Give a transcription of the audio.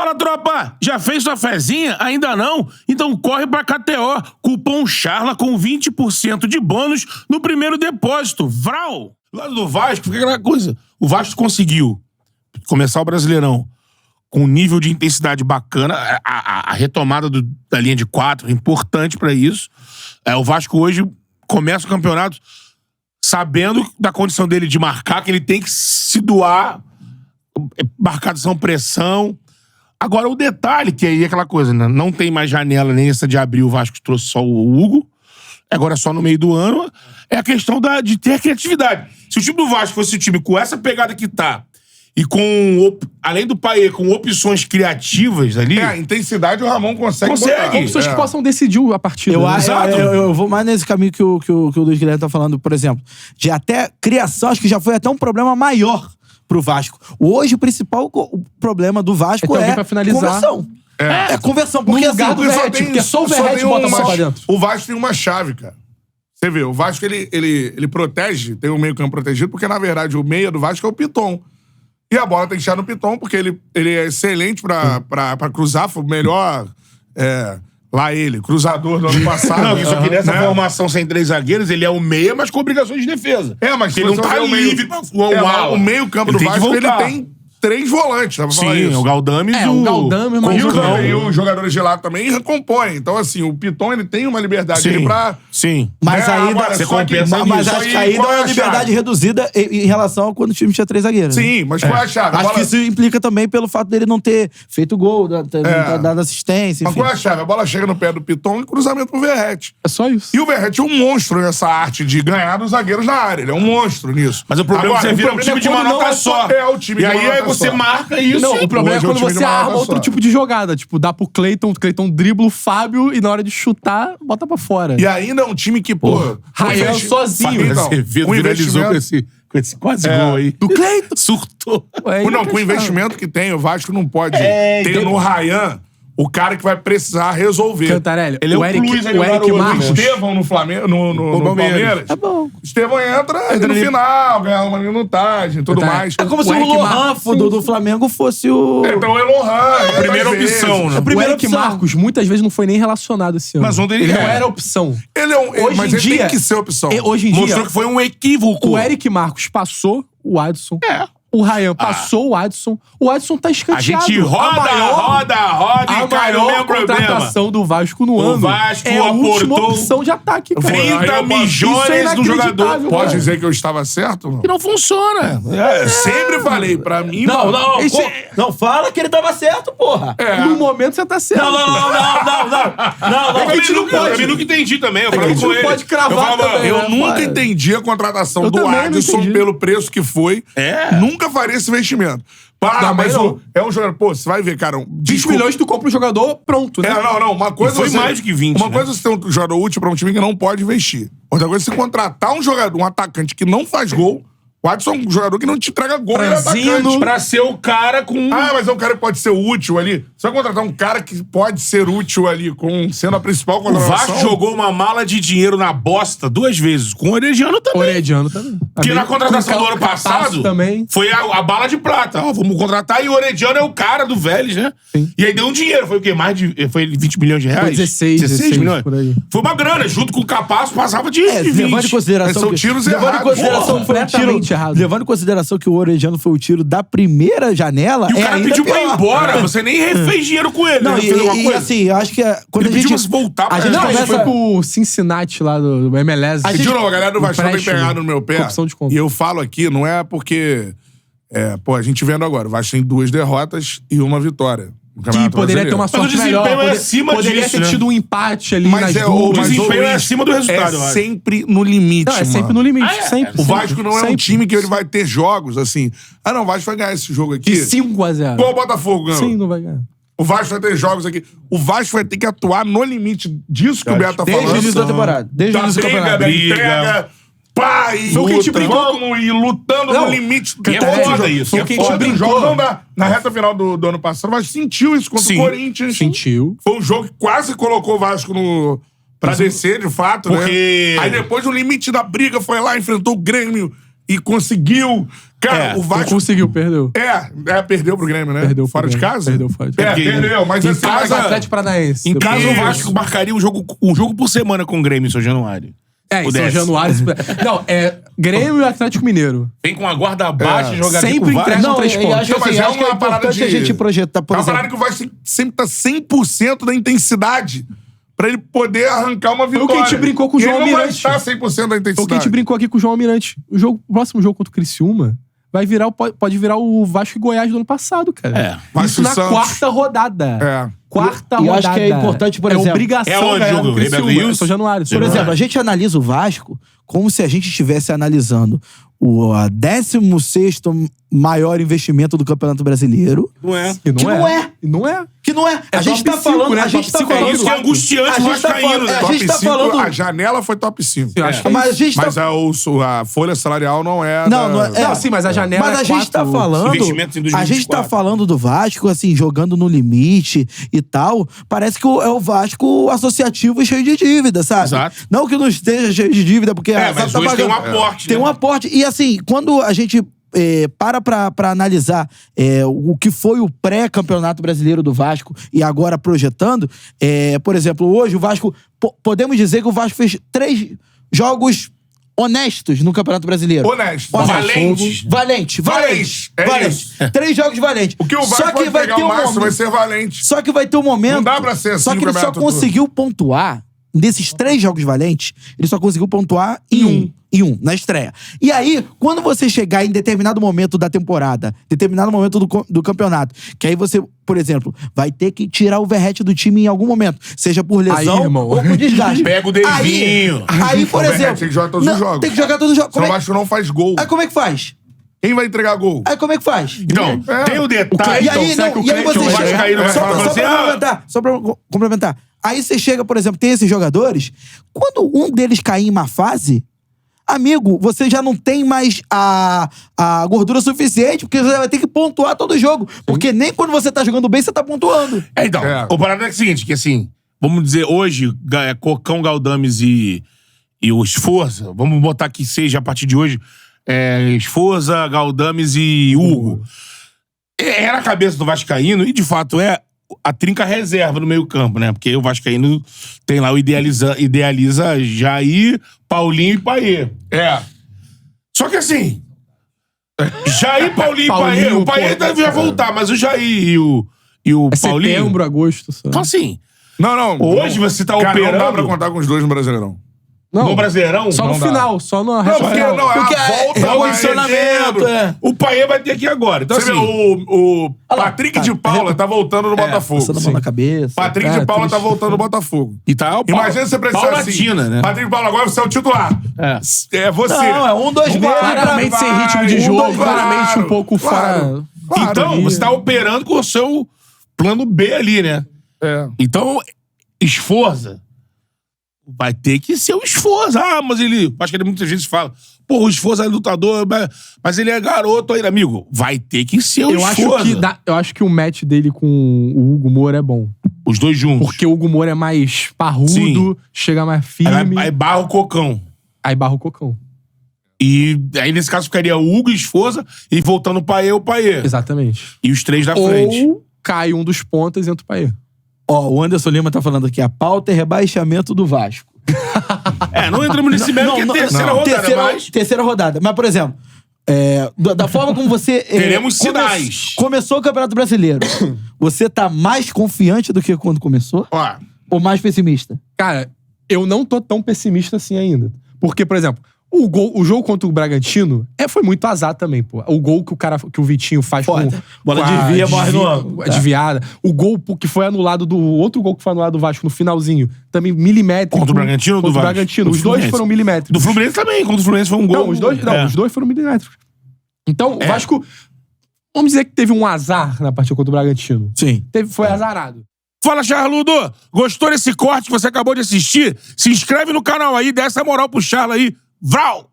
Fala, tropa! Já fez sua fezinha? Ainda não? Então corre pra KTO. Cupom CHARLA com 20% de bônus no primeiro depósito. Vral! Lado do Vasco, fica aquela coisa. O Vasco conseguiu começar o Brasileirão com um nível de intensidade bacana. A retomada da linha de 4 é importante pra isso. O Vasco hoje começa o campeonato sabendo da condição dele de marcar, que ele tem que se doar. Marcação, pressão. Agora, o detalhe, que aí é aquela coisa, né? Não tem mais janela nem essa de abril, o Vasco trouxe só o Hugo. Agora é só no meio do ano. É a questão de ter criatividade. Se o time do Vasco fosse o time com essa pegada que tá, e com, além do Payet, com opções criativas ali... a intensidade o Ramon consegue botar. Opções que possam decidir a partida. Eu vou mais nesse caminho que o Luiz Guilherme tá falando, por exemplo. De até criação, acho que já foi até um problema maior pro Vasco. Hoje, o principal problema do Vasco é pra finalizar. Conversão. É conversão, porque no lugar do Verratti, porque só o Verratti bota mais pra dentro. O Vasco tem uma chave, cara. Você vê, o Vasco, ele protege, tem um meio campo protegido, porque, na verdade, o meia do Vasco é o Piton. E a bola tem que estar no Piton, porque ele é excelente pra cruzar, foi o melhor... Lá ele, cruzador do ano passado. Não, só que nessa formação sem 3 zagueiros, ele é o meia, mas com obrigações de defesa. Mas ele não tá livre pra o meio campo do Vasco, ele tem 3 volantes, dá pra falar isso. O Galdames e os jogadores de lado também recompõem. Então, assim, o Piton, ele tem uma liberdade ali pra... Sim. Mas ainda... Mas acho que ainda é uma liberdade reduzida em relação a quando o time tinha 3 zagueiros. Sim, mas qual é a chave? Acho que isso implica também pelo fato dele não ter feito gol, dado assistência, enfim. Mas qual é a chave? A bola chega no pé do Piton e cruzamento pro Verratti. É só isso. E o Verratti é um monstro nessa arte de ganhar dos zagueiros na área. Ele é um monstro nisso. Mas o problema é que você vira um time de manobra só. O time e aí você marca isso. Não, o problema é quando você arma outro tipo de jogada. Tipo, dá pro Cleiton dribla o Fábio e na hora de chutar, bota pra fora. E ainda é um time que, Rayan sozinho. Você viralizou com esse quase gol aí. Do Cleiton. Surtou. Com o investimento que tem, o Vasco não pode ter no Rayan o cara que vai precisar resolver. Cantarelli, ele é o Eric Marcos. Estevão no Flamengo, no Palmeiras. É bom. Estevão entra no final, ganha uma minutagem e tudo mais. É como se o Lohan do Flamengo fosse o... Então o Lohan. A primeira opção, né? O Eric Marcos muitas vezes não foi nem relacionado esse ano. Mas ontem ele não era opção. Mas ele tem que ser opção. Hoje em dia... Mostrou que foi um equívoco. O Eric Marcos passou o Adson. O Rayan passou o Adson. O Adson tá escanteado. A gente roda e cai no mesmo problema. A contratação do Vasco no ano. O Vasco é a última opção de ataque. 30 milhões do jogador. Pode dizer que eu estava certo? Não? Que não funciona. Sempre falei, pra mim... Não, fala que ele tava certo, porra. No momento você tá certo. Não. Eu nunca entendi também. Eu falava com ele. Pode cravar também. Eu nunca entendi a contratação do Adson pelo preço que foi. Nunca faria esse investimento. Mas é um jogador... Você vai ver, cara... 20 milhões tu compra um jogador pronto, né? Uma coisa... Foi mais do que 20, Uma coisa é você ter um jogador útil pra um time que não pode investir. Outra coisa é você contratar um atacante que não faz gol. O Adson é um jogador que não te entrega gol. Pra ser o cara com... mas é um cara que pode ser útil ali. Você vai contratar um cara que pode ser útil ali, sendo a principal contratação. O Vasco jogou uma mala de dinheiro na bosta 2 vezes. Com o Orediano também. Porque na contratação do ano passado foi a bala de prata. Vamos contratar e o Orediano é o cara do Vélez, né? Sim. E aí deu um dinheiro. Foi o quê? Foi 20 milhões de reais? Foi 16 milhões? Por aí. Foi uma grana. Junto com o Capasso passava de 20. Levando em consideração são tiros errados. Levando em consideração que o Orediano foi o tiro da primeira janela... E o cara pediu pra ir embora. Você nem refez dinheiro com ele. Não, e assim, eu acho que... Quando ele pediu pra voltar pra gente foi pro Cincinnati lá do MLS. A galera do Vasco tem pegado no meu pé. E eu falo aqui, não é porque... a gente vendo agora, o Vasco tem 2 derrotas e 1 vitória. Que poderia ter uma sorte melhor. Poderia ter tido um empate ali nas duas. O desempenho é acima do resultado. É sempre no limite, mano. É sempre no limite, sempre. O Vasco não é um time que ele vai ter jogos assim. O Vasco vai ganhar esse jogo aqui. De 5-0. Igual o Botafogo ganhou. Sim, não vai ganhar. O Vasco vai ter jogos aqui. O Vasco vai ter que atuar no limite disso que o Beto tá falando. Desde o início da temporada. Desde o início da temporada. Briga. E lutando no limite. É foda isso. Foi o que a gente brincou. Na reta final do ano passado, o Vasco sentiu isso contra o Corinthians. Sentiu. Foi um jogo que quase colocou o Vasco pra descer, de fato, né? Aí depois, no limite da briga, foi lá, enfrentou o Grêmio e conseguiu Cara, o Não Vasco... conseguiu, perdeu. Perdeu pro Grêmio, né? Perdeu Fora de casa? Perdeu fora de É, casa. perdeu, mas Em assim, casa- Mas Atlético Paranaense. Em casa, Isso. o Vasco marcaria um jogo por semana com o Grêmio em São Januário. É, em São Pudesse. Januário. Não, é Grêmio e Atlético Mineiro. Vem com a guarda baixa e jogar Sempre com o Vasco. entrega Não, três eu pontos. acho, Não, mas assim, é acho que é uma parada importante de- a gente projetar, por É uma exemplo. parada que o Vasco sempre tá 100% da intensidade pra ele poder arrancar uma Foi vitória. o que a gente brincou com o E João ele não vai Almirante. estar 100% da Foi intensidade. o que a gente brincou aqui com o João Almirante. O próximo jogo contra o Criciúma vai virar, pode virar o Vasco e Goiás do ano passado, cara. É. Vasco Isso e na Santos. quarta rodada. É. Quarta E eu rodada. acho que é importante, por exemplo- É obrigação É onde ganhar jogo? do Criciúma. Beto Wilson? São Januário. Por exemplo, a gente analisa o Vasco como se a gente estivesse analisando o 16º maior investimento do Campeonato Brasileiro. Não é. E Que não é. E não é. Que não é. É a gente top tá 5, falando. né? A gente Top tá 5 é falando. isso que é angustiante, a gente tá vascaíno, falando. né? A Top gente tá 5, falando. a janela foi top 5. Eu acho que Mas a gente Mas tá. a folha salarial não é. Não, não é. Não, sim, mas a janela Mas é a gente tá 4 falando. investimentos em A gente tá 2024. falando do Vasco, assim, jogando no limite e tal. Parece que é o Vasco associativo e cheio de dívida, sabe? Exato. Não que não esteja cheio de dívida, porque É, a mas SAF tá hoje tem um pagando. aporte, Tem né? um aporte. E assim, quando a gente pra analisar o que foi o pré-campeonato brasileiro do Vasco e agora projetando, por exemplo, hoje o Vasco, podemos dizer que o Vasco fez 3 jogos honestos no Campeonato Brasileiro. Honesto. Valentes. Valente. É isso. 3 jogos valentes. O que o Vasco Só que pode vai pegar ter o um máximo vai momento. ser valente. Só que vai ter um momento. Não dá pra ser assim Só que no ele só campeonato todo. conseguiu pontuar desses 3 jogos valentes. Ele só conseguiu pontuar em um, na estreia. E aí, quando você chegar em determinado momento da temporada, determinado momento do campeonato, que aí você, por exemplo, vai ter que tirar o Verratti do time em algum momento, seja por lesão Aí, irmão. ou por desgaste. Pega o Davinho. Aí, por O Verratti exemplo. tem que jogar todos os jogos. Tem que jogar todos os jogos. Senão o Como é- Vasco não faz gol. Aí como é que faz? Quem vai entregar gol? Aí como é que faz? Então, tem o detalhe. E aí, será que o e aí Cleiton você vai chega. Vascaíno vai falar Só assim, pra ah, complementar, só pra complementar. Aí você chega, por exemplo, tem esses jogadores, quando um deles cair em má fase, amigo, você já não tem mais a gordura suficiente, porque você vai ter que pontuar todo jogo. Porque nem quando você tá jogando bem, você tá pontuando. Então, o parado é o seguinte, que assim, vamos dizer, hoje, Cocão, Galdames e o Esforza, vamos botar que seja a partir de hoje, Esforza, Galdames e Hugo. Era a cabeça do Vascaíno, e de fato é a trinca reserva no meio campo, né? Porque o Vascaíno tem lá o idealiza Jair, Paulinho e Payet. Só que assim, Jair, Paulinho e Payet, o Payet deve voltar, mas o Jair e o É Paulinho... setembro, agosto. Só. Então assim, Não. Hoje você tá Cara, operando- não dá pra contar com os dois no Brasileirão. Não, no Brasileirão... só no não dá. final, só na Não, reta porque final. não, é Porque a volta é o vai funcionamento, dezembro. O Payet vai ter aqui agora. Então Você assim... vê, o Olha lá, Patrick tá. de Paula tá voltando no Botafogo. Passando a mão na cabeça. Patrick É, de Paula tá triste. voltando no Botafogo. E tá Imagina você precisar paulatina, assim. né? Patrick de Paula, agora você é o titular. É você. Não, é 1, 2 meses. Claramente Vai, sem ritmo de jogo, claro, claramente um pouco claro. fora. Então, ali. você tá operando com o seu plano B ali, né? Então, Esforza vai ter que ser o Esforza. Ah, mas ele... Acho que ele muitas vezes fala, pô, o Esforza é lutador, mas ele é garoto ainda. Amigo, vai ter que ser o Esforza. Eu acho que o match dele com o Hugo Moura é bom. Os dois juntos. Porque o Hugo Moura é mais parrudo, Sim. chega mais firme. Aí barra o Cocão. Aí barra o Cocão. E aí, nesse caso, ficaria o Hugo, Esforza, e voltando o Payet. Exatamente. E os 3 da frente. Ou cai um dos pontas e entra o Payet. Ó, o Anderson Lima tá falando aqui, a pauta é rebaixamento do Vasco. Não entramos nesse mérito, que é terceira rodada, mas... Terceira rodada. Mas, por exemplo, da forma como você... Teremos sinais. Começou o Campeonato Brasileiro. Você tá mais confiante do que quando começou? Ó, Ou mais pessimista? Cara, eu não tô tão pessimista assim ainda. Porque, por exemplo, o jogo contra o Bragantino foi muito azar também, pô. O gol que o Vitinho faz Foda. com... Bola com a desvia, morre no ângulo. a desviada. O gol que foi anulado do... Outro gol que foi anulado do Vasco no finalzinho. Também milimétrico. Contra o Bragantino ou do Contra o Vasco? Bragantino. Do Os dois Fluminense. foram milimétricos. Do Fluminense também. Contra o Fluminense foi um gol. Não, os dois foram milimétricos. Então, o Vasco... Vamos dizer que teve um azar na partida contra o Bragantino. Sim. Foi azarado. Fala, Charludo! Gostou desse corte que você acabou de assistir? Se inscreve no canal aí, dá essa moral pro Charla aí. Vral!